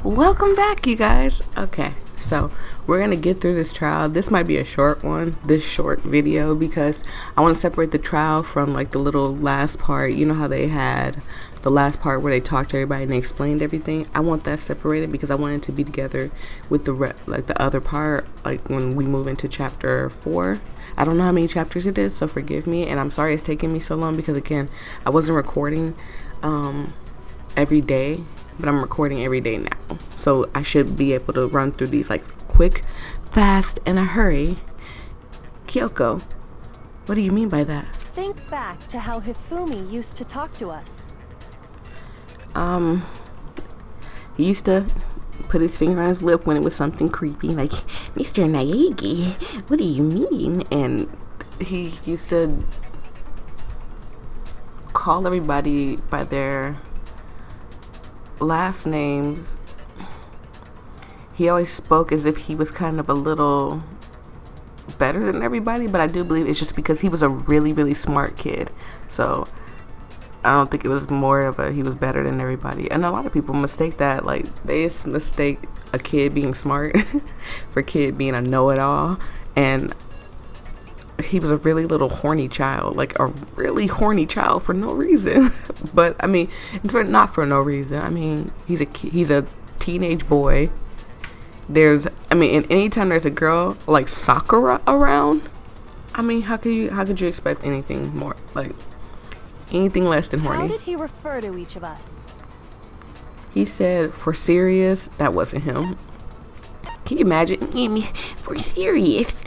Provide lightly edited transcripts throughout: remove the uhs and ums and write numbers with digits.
Welcome back, you guys. Okay, so we're gonna get through this trial. This might be a short one, this short video, because I want to separate the trial from like the little last part. You know how they had the last part where they talked to everybody and they explained everything? I want that separated because I want it to be together with the other part, like when we move into chapter 4. I don't know how many chapters it is, so forgive me, and I'm sorry it's taking me so long because again, I wasn't recording every day, but I'm recording every day now, so I should be able to run through these like quick, fast, in a hurry. Kyoko, what do you mean by that? Think back to how Hifumi used to talk to us. He used to put his finger on his lip when it was something creepy, like, Mr. Naegi, what do you mean? And he used to call everybody by their last names. He always spoke as if he was kind of a little better than everybody, but I do believe it's just because he was a really, really smart kid. So I don't think it was more of he was better than everybody. And a lot of people mistake that, like they mistake a kid being smart for a kid being a know-it-all. And he was a really little horny child, like a really horny child for no reason. But I mean, not for no reason. I mean, he's a teenage boy. And anytime there's a girl like Sakura around, I mean, how could you expect anything more, like anything less than horny? How did he refer to each of us? He said, for serious. That wasn't him. Can you imagine? For serious.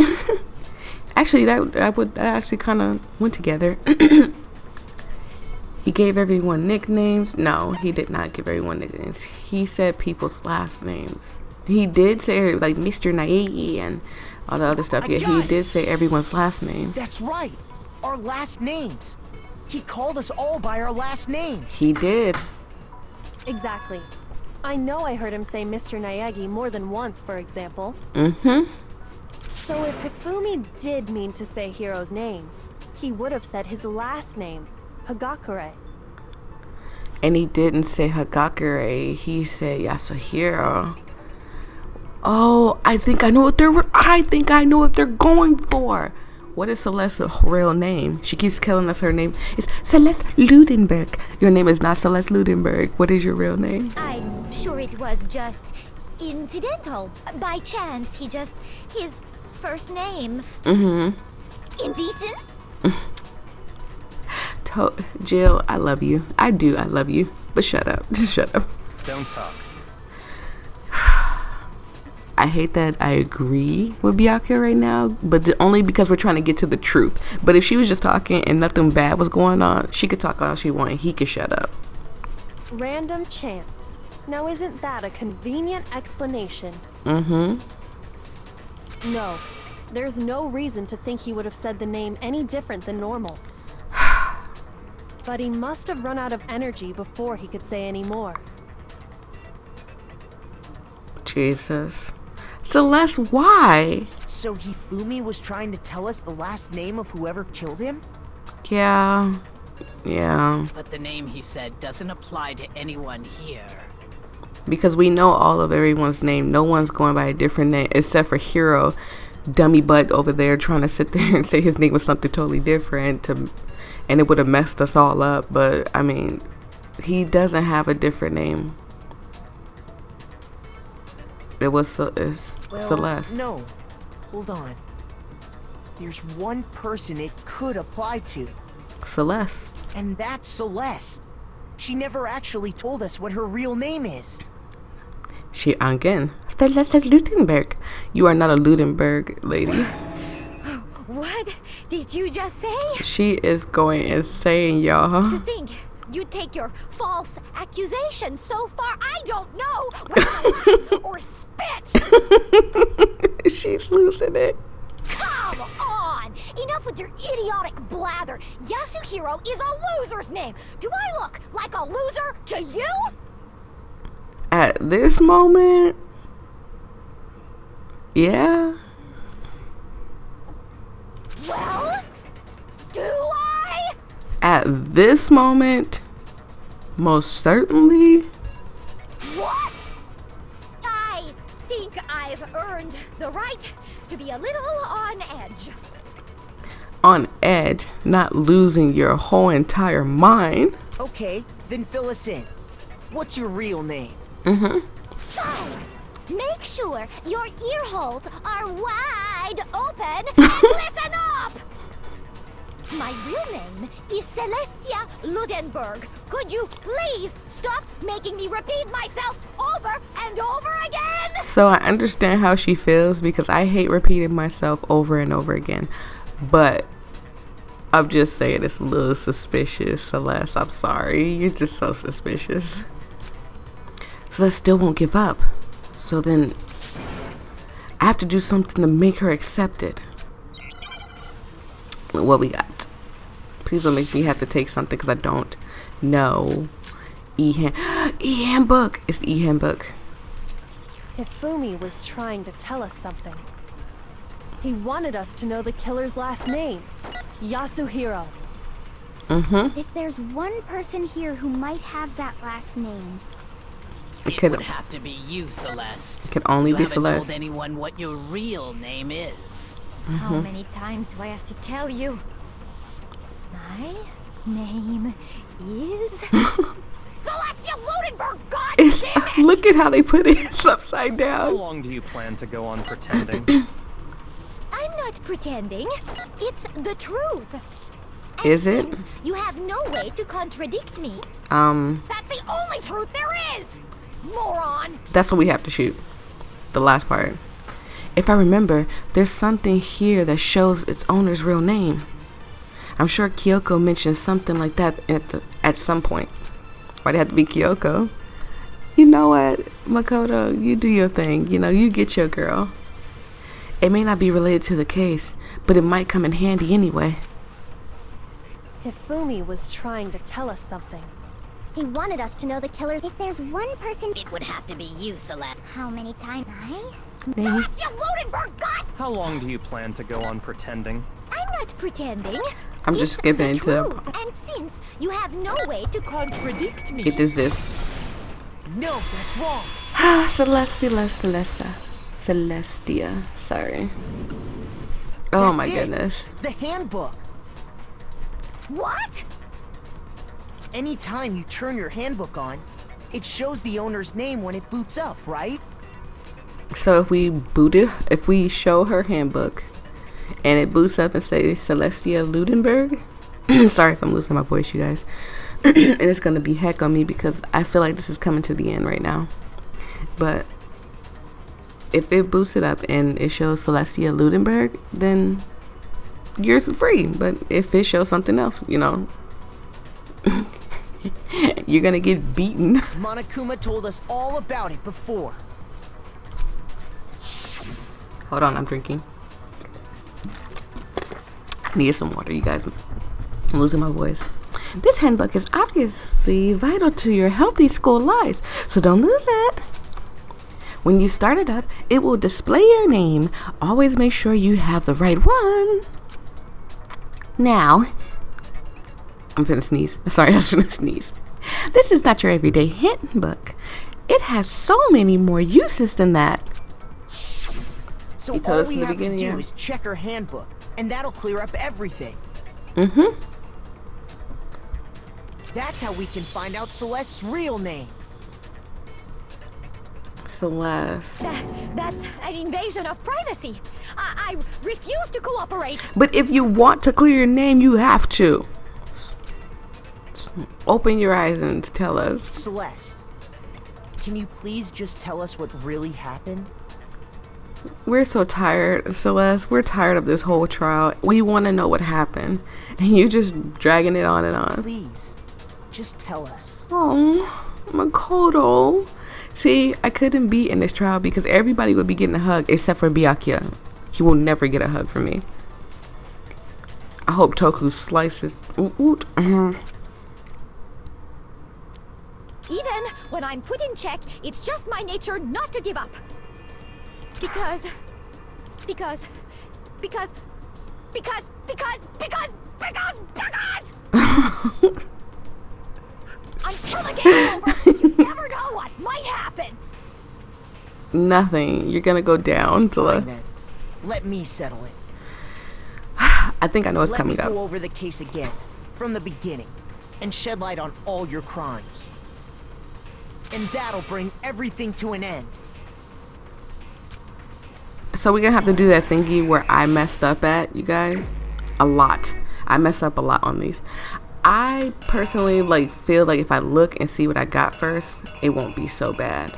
Actually, that actually kind of went together. He gave everyone nicknames. No, he did not give everyone nicknames. He said people's last names. He did say like Mr. Naegi and all the other stuff. Yeah, he did say everyone's last names. That's right. Our last names. He called us all by our last names. He did. Exactly. I know I heard him say Mr. Naegi more than once, for example. Mm-hmm. So if Hifumi did mean to say Hiro's name, he would have said his last name, Hagakure. And he didn't say Hagakure, he said Yasuhiro. Oh, I think I know what they're going for. What is Celeste's real name? She keeps telling us her name is Celeste Ludenberg. Your name is not Celeste Ludenberg. What is your real name? I'm sure it was just incidental. By chance, his first name. Mm-hmm. Indecent? Jill, I love you. I love you. But shut up. Just shut up. Don't talk. I hate that I agree with Byakuya right now, but only because we're trying to get to the truth. But if she was just talking and nothing bad was going on, she could talk all she wanted. He could shut up. Random chance. Now isn't that a convenient explanation? Mm-hmm. No. There's no reason to think he would have said the name any different than normal. But he must have run out of energy before he could say any more. Jesus. Celeste, why? So Hifumi was trying to tell us the last name of whoever killed him? Yeah. But the name he said doesn't apply to anyone here. Because we know all of everyone's name. No one's going by a different name except for Hiro, dummy butt over there trying to sit there and say his name was something totally different, and it would have messed us all up. But I mean, he doesn't have a different name. It was Celeste. No, hold on. There's one person it could apply to. Celeste. And that's Celeste. She never actually told us what her real name is. She again. Celeste Ludenberg. You are not a Ludenberg lady. What did you just say? She is going insane, y'all. To think you take your false accusation so far, I don't know whether to laugh or spit. She's losing it. Come on! Enough with your idiotic blather. Yasuhiro is a loser's name. Do I look like a loser to you? At this moment, Yeah. Well, do I? At this moment, most certainly. What? I think I've earned the right to be a little on edge. On edge, not losing your whole entire mind. Okay, then fill us in. What's your real name? Fine. Make sure your ear holes are wide open and listen up! My real name is Celestia Ludenberg. Could you please stop making me repeat myself over and over again? So I understand how she feels because I hate repeating myself over and over again. But I'm just saying it's a little suspicious, Celeste. I'm sorry. You're just so suspicious. Celeste still won't give up. So then I have to do something to make her accept it. What we got? Please don't make me have to take something because I don't know. E-handbook. It's the e-handbook. Hifumi was trying to tell us something. He wanted us to know the killer's last name, Yasuhiro. If there's one person here who might have that last name, It Could- would have to be you, Celeste. Could only you be haven't Celeste. told anyone what your real name is. how many times do I have to tell you? My name is Celestia Ludenberg. God It's, damn it! look at how they put it. It's upside How down. long do you plan to go on pretending? I'm not pretending. It's the truth. And Is it? since you have no way to contradict me, that's the only truth there is. Moron. That's what we have to shoot. The last part. If I remember, there's something here that shows its owner's real name. I'm sure Kyoko mentioned something like that at some point. Why'd it have to be Kyoko? You know what, Makoto? You do your thing. You know, you get your girl. It may not be related to the case, but it might come in handy anyway. Hifumi was trying to tell us something. He wanted us to know the killer. If there's one person, It would have to be you, Celeste. how many times? Celestia Ludenberg. God, How long do you plan to go on pretending? I'm not pretending. I'm just It's skipping the into truth. And since you have no way to contradict me, it is this. No, that's wrong. Celestia. Sorry. Oh That's my it. goodness. The handbook. what? Anytime you turn your handbook on, it shows the owner's name when it boots up, right? So if we show her handbook and it boots up and say Celestia Ludenberg, sorry if I'm losing my voice, you guys. And it's gonna be heck on me because I feel like this is coming to the end right now. But if it boosts it up and it shows Celestia Ludenberg, then you're free. But if it shows something else, you know, you're gonna get beaten. Monokuma told us all about it before. Hold on, I'm drinking. I need some water, you guys. I'm losing my voice. This handbook is obviously vital to your healthy school lives, so don't lose it. When you start it up, it will display your name. Always make sure you have the right one. Now, I'm finna sneeze. Sorry, I was finna sneeze. This is not your everyday handbook. It has so many more uses than that. So He told all us we in the have to beginning, do yeah. is check her handbook, and that'll clear up everything. That's how we can find out Celeste's real name. Celeste. That's an invasion of privacy. I refuse to cooperate. But if you want to clear your name, you have to. Open your eyes and tell us. Celeste, can you please just tell us what really happened? We're so tired, Celeste. We're tired of this whole trial. We want to know what happened. And you just dragging it on and on. Please, just tell us. Oh, Makoto. See, I couldn't be in this trial because everybody would be getting a hug except for Byakuya. He will never get a hug from me. I hope Toku slices. Even when I'm put in check, it's just my nature not to give up. Because Because... Until the game's over, you never know what might happen. Nothing. You're gonna go down to Fine then. Let me settle it. I think I know what's Let me coming up. go over the case again, from the beginning, and shed light on all your crimes. And that'll bring everything to an end. So we're gonna have to do that thingy where I messed up at, you guys. A lot. I mess up a lot on these. I personally like feel like if I look and see what I got first, it won't be so bad.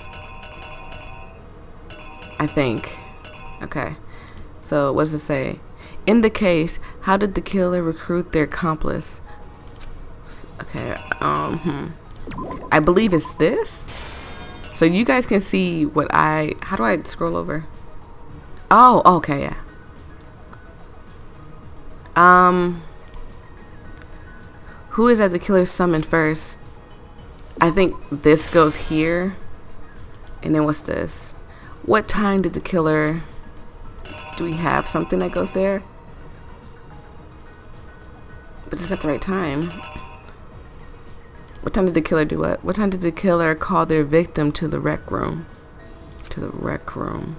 I think. Okay. So what does it say? In the case, how did the killer recruit their accomplice? Okay. I believe it's this. So you guys can see what how do I scroll over? Oh, okay, yeah. Who is that the killer summoned first? I think this goes here. And then what's this? What time did the killer... Do we have something that goes there? But it's at the right time. What time did the killer do what? What time did the killer call their victim to the rec room? To the rec room.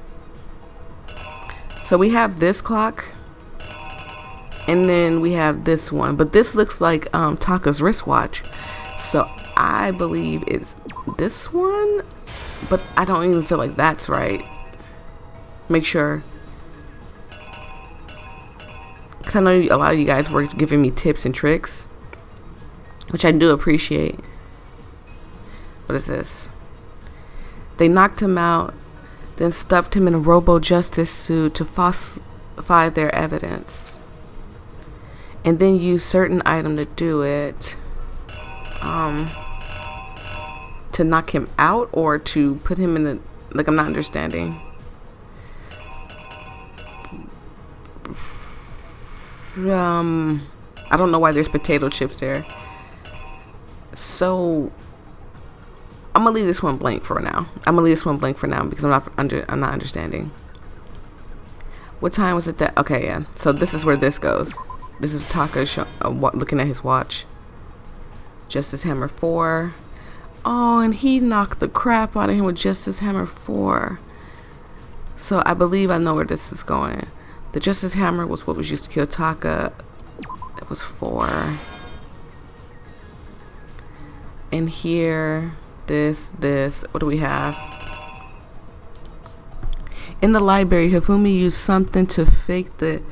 So we have this clock. And then we have this one. But this looks like Taka's wristwatch. So I believe it's this one. But I don't even feel like that's right. Make sure. Because I know a lot of you guys were giving me tips and tricks. Which I do appreciate. What is this? They knocked him out. Then stuffed him in a robo-justice suit to falsify their evidence. And then use certain item to do it. To knock him out or to put him in the... Like, I'm not understanding. I don't know why there's potato chips there. So... I'm gonna leave this one blank for now. Because I'm not understanding. What time was it that... Okay, yeah. So this is where this goes. This is Taka looking at his watch. Justice Hammer 4. Oh, and he knocked the crap out of him with Justice Hammer 4. So I believe I know where this is going. The Justice Hammer was what was used to kill Taka. It was 4. And here, this. What do we have? In the library, Hifumi used something to fake the...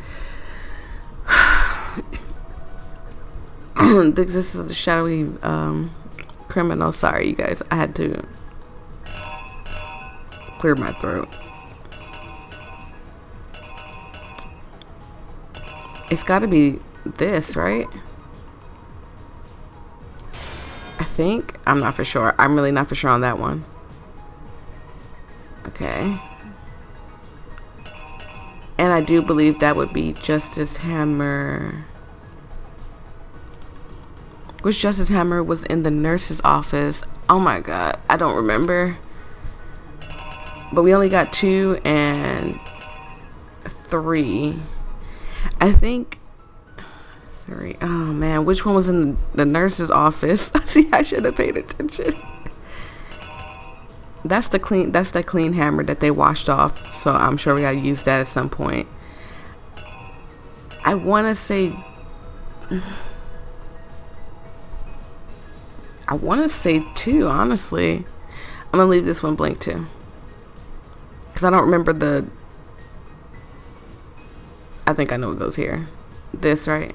This is the shadowy criminal. Sorry, you guys. I had to clear my throat. It's got to be this, right? I think. I'm not for sure. I'm really not for sure on that one. Okay. And I do believe that would be Justice Hammer... Which Justice Hammer was in the nurse's office? Oh my god, I don't remember. But we only got 2 and 3. I think 3. Oh man, which one was in the nurse's office? See, I should have paid attention. That's the clean hammer that they washed off. So I'm sure we gotta use that at some point. I wanna say 2, honestly. I'm gonna leave this one blank too. Because I don't remember I think I know what goes here. This, right?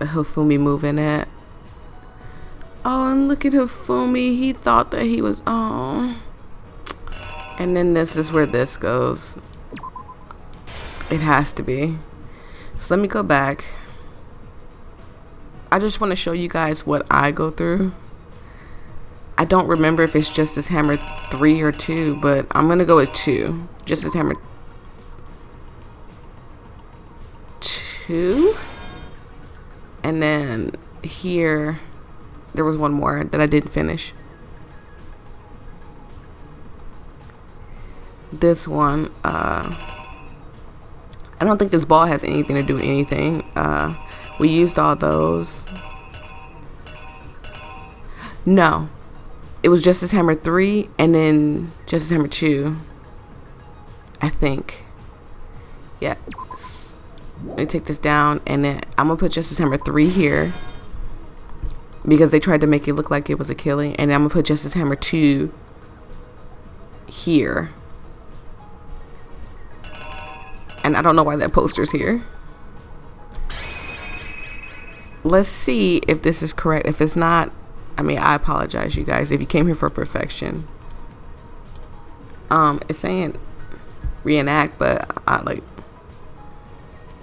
The Hifumi moving it. Oh, and look at Hifumi. He thought that he was... Oh. And then this is where this goes. It has to be. So let me go back. I just want to show you guys what I go through. I don't remember if it's Justice Hammer 3 or 2, but I'm going to go with 2. Justice Hammer 2. And then here, there was one more that I didn't finish. this one, I don't think this ball has anything to do with anything. We used all those. No, it was Justice Hammer 3 and then Justice Hammer 2, I think. Yeah. Let me take this down, and then I'm gonna put Justice Hammer 3 here because they tried to make it look like it was a killing, and then I'm gonna put Justice Hammer 2 here. And I don't know why that poster's here. Let's see if this is correct. If it's not, I mean, I apologize, you guys, if you came here for perfection. It's saying reenact, but I like.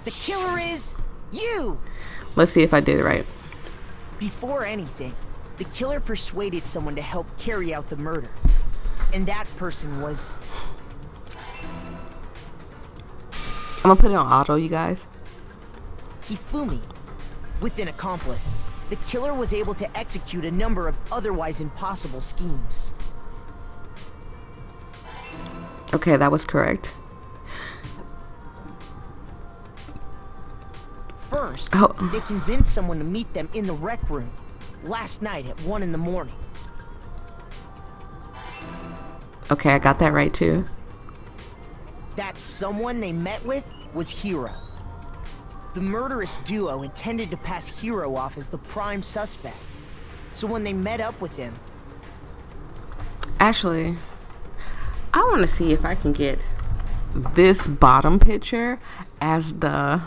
The killer is you! Let's see if I did it right. Before anything, the killer persuaded someone to help carry out the murder. And that person was... I'm gonna put it on auto, you guys. Hifumi. With an accomplice, the killer was able to execute a number of otherwise impossible schemes. Okay, that was correct. First, Oh. they convinced someone to meet them in the rec room last night at 1 in the morning. Okay, I got that right too. That someone they met with was Hiro. The murderous duo intended to pass Hiro off as the prime suspect. So when they met up with him... Actually, I want to see if I can get this bottom picture as the...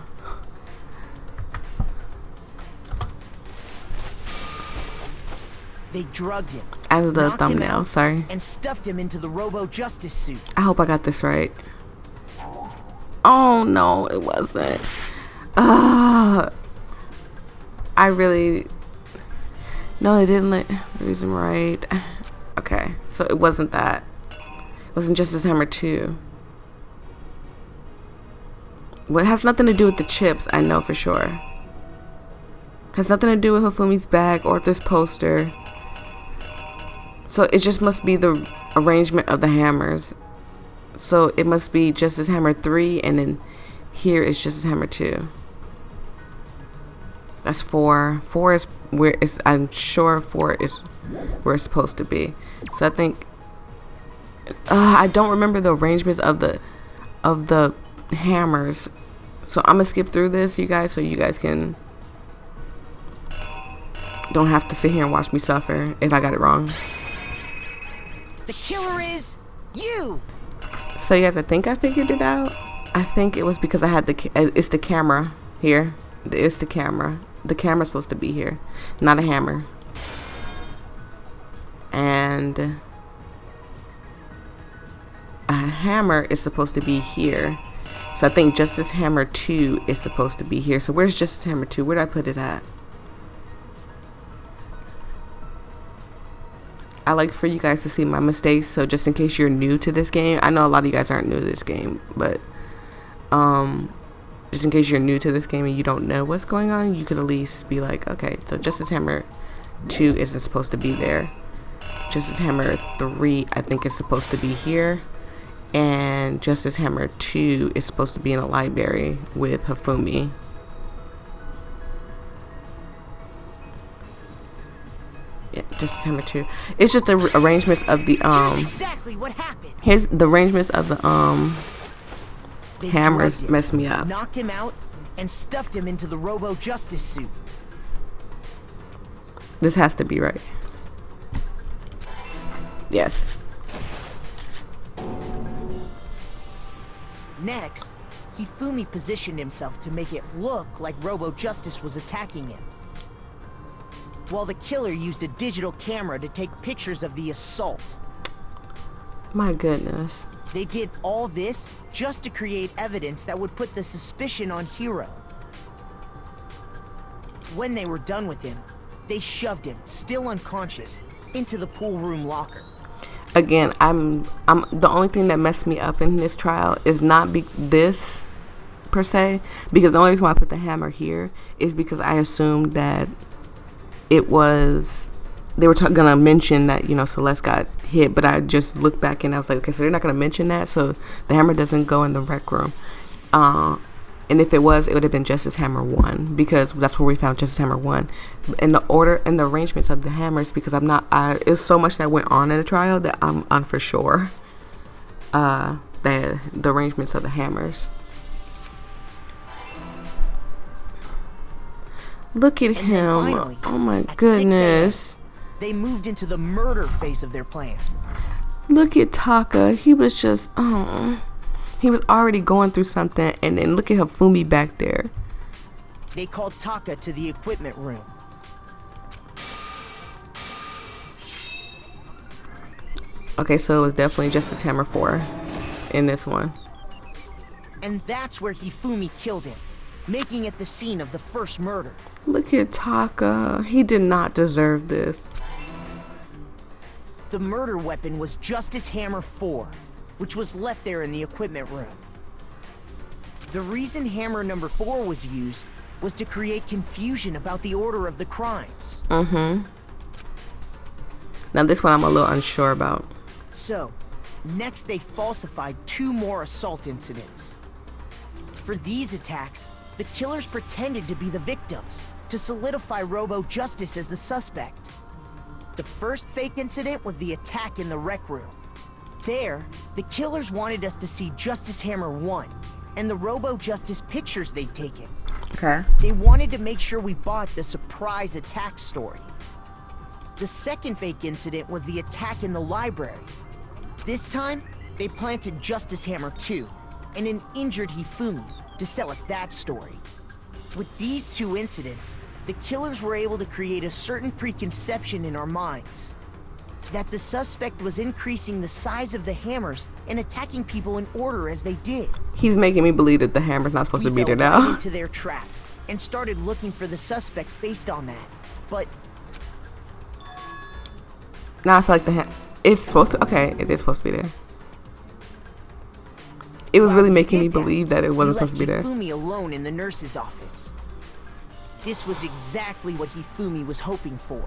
They drugged him. as the knocked him thumbnail, out, sorry. and stuffed him into the Robo-Justice suit. I hope I got this right. Oh no, it wasn't. I really... No, they didn't let the reason right. Okay, so it wasn't that. It wasn't Justice Hammer 2. Well, it has nothing to do with the chips, I know for sure. Has nothing to do with Hifumi's bag or this poster. So it just must be the arrangement of the hammers. So it must be Justice Hammer 3, and then here is Justice Hammer 2. That's 4. 4 is where it's, I'm sure 4 is where it's supposed to be. So I think I don't remember the arrangements of the hammers. So I'm gonna skip through this, you guys, so you guys can don't have to sit here and watch me suffer if I got it wrong. The killer is you! So yes, I think I figured it out. I think it was because I had it's the camera here. It's the camera. The camera's supposed to be here, not a hammer. And a hammer is supposed to be here. So I think Justice Hammer 2 is supposed to be here. So where's Justice Hammer 2? Where did I put it at? I like for you guys to see my mistakes, so just in case you're new to this game, I know a lot of you guys aren't new to this game, but just in case you're new to this game and you don't know what's going on, you could at least be like, okay, so Justice Hammer 2 isn't supposed to be there. Justice Hammer 3 I think is supposed to be here, and Justice Hammer 2 is supposed to be in a library with Hifumi. Yeah, Justice Hammer 2. It's just the arrangements of the Here's exactly what happened. here's the arrangements of the They hammers drugged him, messed me up. knocked him out, and stuffed him into the Robo-Justice suit. This has to be right. Yes. Next, Hifumi positioned himself to make it look like Robo-Justice was attacking him, while the killer used a digital camera to take pictures of the assault. My goodness. They did all this just to create evidence that would put the suspicion on Hiro. When they were done with him, they shoved him, still unconscious, into the pool room locker. Again, I'm the only thing that messed me up in this trial is not this per se, because the only reason why I put the hammer here is because I assumed that it was they were gonna mention that, you know, Celeste got hit, but I just looked back and I was like, okay, so they're not gonna mention that, so the hammer doesn't go in the rec room. And if it was, it would have been Justice Hammer 1, because that's where we found Justice Hammer 1. And the order and the arrangements of the hammers, because it's so much that went on in the trial that I'm on for sure. The arrangements of the hammers. Look at him. Finally, Oh my at 6 goodness. a.m., they moved into the murder phase of their plan. Look at Taka. He was just, he was already going through something, and then look at Hifumi back there. They called Taka to the equipment room. Okay, so it was definitely Justice Hammer 4 in this one. And that's where Hifumi killed him, making it the scene of the first murder. Look at Taka. He did not deserve this. The murder weapon was Justice Hammer 4, which was left there in the equipment room. The reason Hammer number 4 was used was to create confusion about the order of the crimes. Now this one I'm a little unsure about. So, next they falsified 2 more assault incidents. For these attacks, the killers pretended to be the victims to solidify Robo Justice as the suspect. The first fake incident was the attack in the rec room. There, the killers wanted us to see Justice Hammer 1 and the Robo Justice pictures they'd taken. Okay. They wanted to make sure we bought the surprise attack story. The second fake incident was the attack in the library. This time, they planted Justice Hammer 2 and an injured Hifumi to sell us that story. With these 2 incidents, the killers were able to create a certain preconception in our minds. That the suspect was increasing the size of the hammers and attacking people in order as they did. He's making me believe that the hammer's not supposed to be there fell right now. into their trap and started looking for the suspect based on that. But Now I feel like it's supposed to, okay, it is supposed to be there. It was really making me believe that it wasn't supposed to be there. Hifumi alone in the nurse's office. This was exactly what Hifumi was hoping for.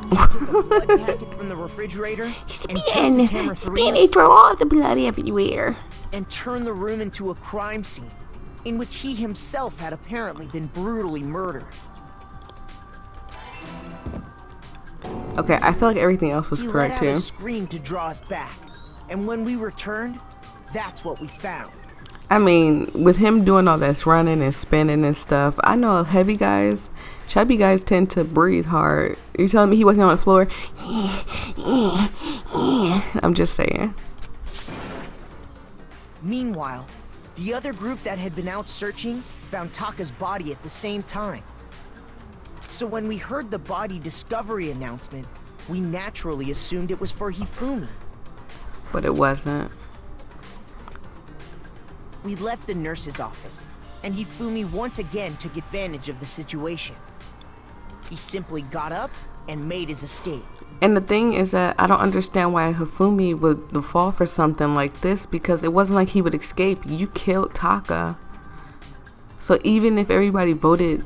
He took a blood packet from the refrigerator and Justice Hammer 3 throw all the blood everywhere. and turned the room into a crime scene in which he himself had apparently been brutally murdered. Okay, I feel like everything else was He correct let out too. a scream to draw us back, and when we returned, that's what we found. I mean, with him doing all this running and spinning and stuff, I know heavy guys, chubby guys tend to breathe hard. You telling me he wasn't on the floor? I'm just saying. Meanwhile, the other group that had been out searching found Taka's body at the same time. So when we heard the body discovery announcement, we naturally assumed it was for Hifumi. But it wasn't. We left the nurse's office, and Hifumi once again took advantage of the situation. He simply got up and made his escape. And the thing is that I don't understand why Hifumi would fall for something like this, because it wasn't like he would escape. You killed Taka. So even if everybody voted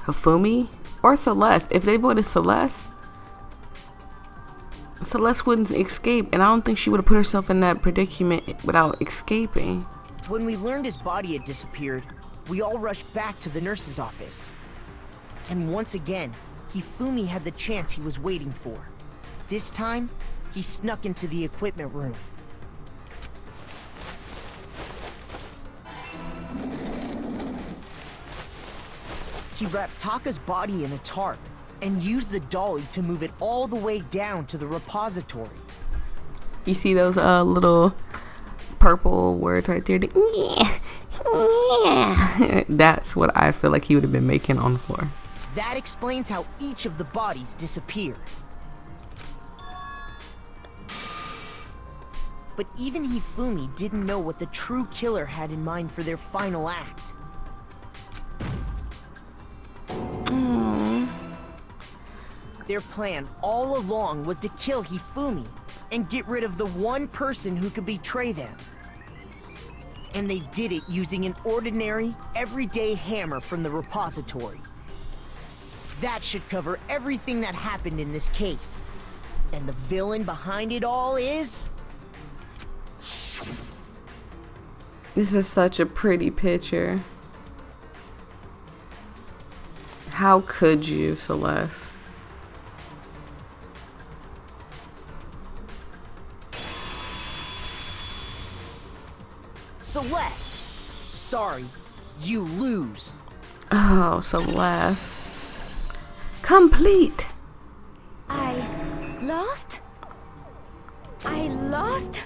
Hifumi or Celeste, if they voted Celeste wouldn't escape, and I don't think she would have put herself in that predicament without escaping. When we learned his body had disappeared, we all rushed back to the nurse's office. And once again, Hifumi had the chance he was waiting for. This time, he snuck into the equipment room. He wrapped Taka's body in a tarp and used the dolly to move it all the way down to the repository. You see those little purple words right there? That's what I feel like he would have been making on the floor. That explains how each of the bodies disappeared. But even Hifumi didn't know what the true killer had in mind for their final act. Their plan all along was to kill Hifumi and get rid of the one person who could betray them. And they did it using an ordinary, everyday hammer from the repository. That should cover everything that happened in this case. And the villain behind it all is... This is such a pretty picture. How could you, Celeste? Celeste! Sorry, you lose. Oh, Celeste. Complete. I lost? I lost?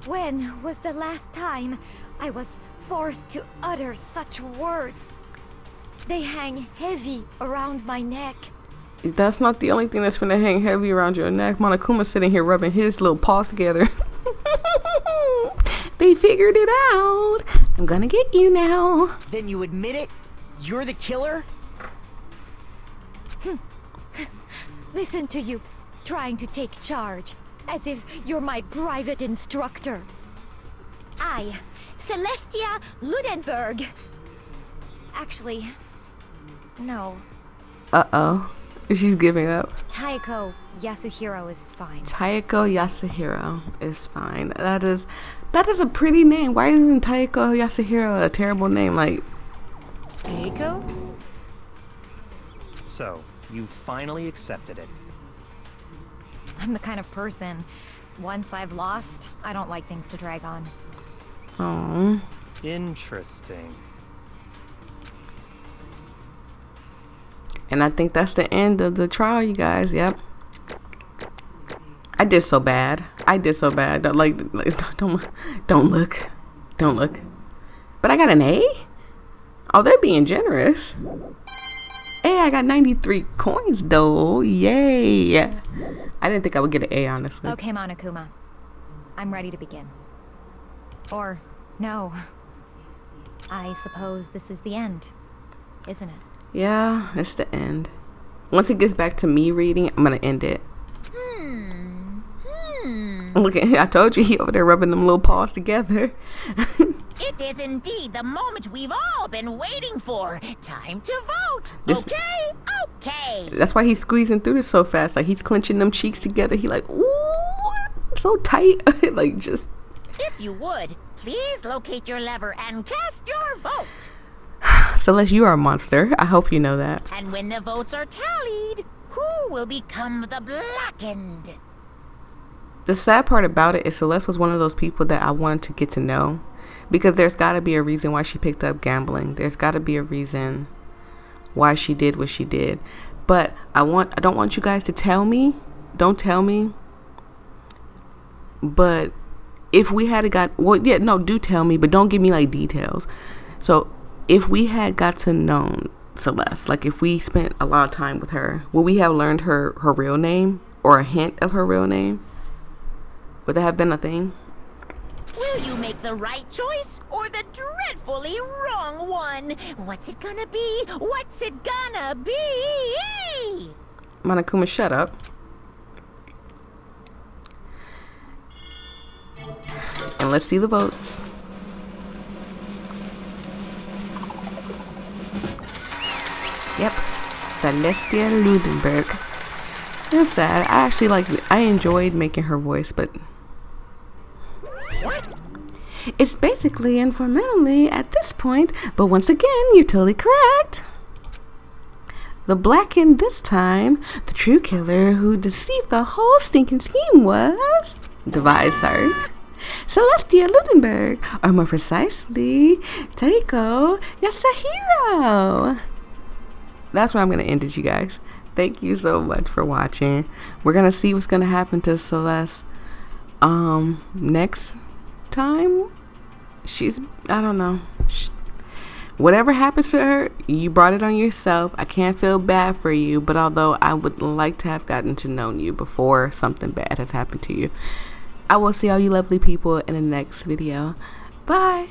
When was the last time I was forced to utter such words? They hang heavy around my neck. That's not the only thing that's finna hang heavy around your neck. Monokuma's sitting here rubbing his little paws together. They figured it out. I'm gonna get you now. Then you admit it? You're the killer? Listen to you, trying to take charge, as if you're my private instructor. I, Celestia Ludenberg. Actually, no. Uh-oh. She's giving up. Taiko Yasuhiro is fine. Taiko Yasuhiro is fine. That is a pretty name. Why isn't Taiko Yasuhiro a terrible name? Like, Taiko? So, you finally accepted it. I'm the kind of person, once I've lost, I don't like things to drag on. oh. Interesting. And I think that's the end of the trial, you guys. Yep. I did so bad. Don't look. But I got an A? Oh, they're being generous. Hey, I got 93 coins though. Yay. I didn't think I would get an A, honestly. Okay, Monokuma. I'm ready to begin. Or, no. I suppose this is the end, isn't it? Yeah, it's the end. Once it gets back to me reading, I'm gonna end it. Look at him. I told you, he over there rubbing them little paws together. It is indeed the moment we've all been waiting for. Time to vote. Okay. That's why he's squeezing through this so fast. Like, he's clenching them cheeks together. He like, ooh, so tight. Like, just... If you would, please locate your lever and cast your vote. Celeste, you are a monster. I hope you know that. And when the votes are tallied, who will become the blackened? The sad part about it is Celeste was one of those people that I wanted to get to know, because there's got to be a reason why she picked up gambling. There's got to be a reason why she did what she did. But I don't want you guys to tell me. Don't tell me. But if we had do tell me, but don't give me like details. So if we had got to know Celeste, like if we spent a lot of time with her, would we have learned her real name or a hint of her real name? Would that have been a thing? Will you make the right choice or the dreadfully wrong one? What's it gonna be? What's it gonna be? Monokuma, shut up. And let's see the votes. Yep, Celestia Ludenberg. It's sad. I enjoyed making her voice, but it's basically informally at this point. But once again, you're totally correct. The blackened this time, the true killer who deceived the whole stinking scheme was Celestia Ludenberg, or more precisely, Taiko Yasuhiro. That's where I'm going to end it, you guys. Thank you so much for watching. We're going to see what's going to happen to Celeste next time. I don't know. Whatever happens to her, you brought it on yourself. I can't feel bad for you, but although I would like to have gotten to know you before something bad has happened to you. I will see all you lovely people in the next video. Bye.